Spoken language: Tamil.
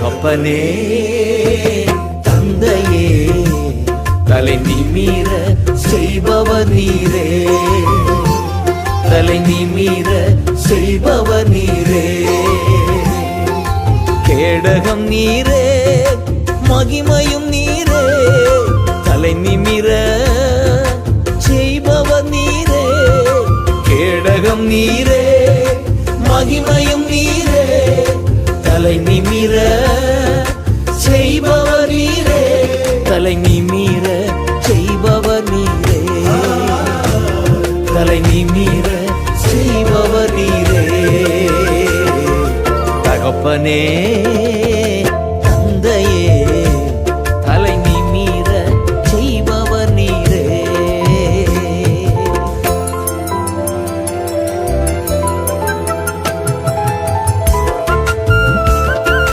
தகப்பனே தந்தையே தலை நிமிர செய்பவர் நீரே, தலை நிமிர செய்பவர் நீரே. கேடகம் நீரே மகிமையும் நீரே, தலை நிமிர செய்பவர் நீரே. கேடகம் நீரே மகிமையும் நீரே, தலை நிமிர செய்பவர் நீரே, தலை நிமிர செய்பவர் நீரே, தலை நிமிர செய்பவர் நீரே. தகப்பனே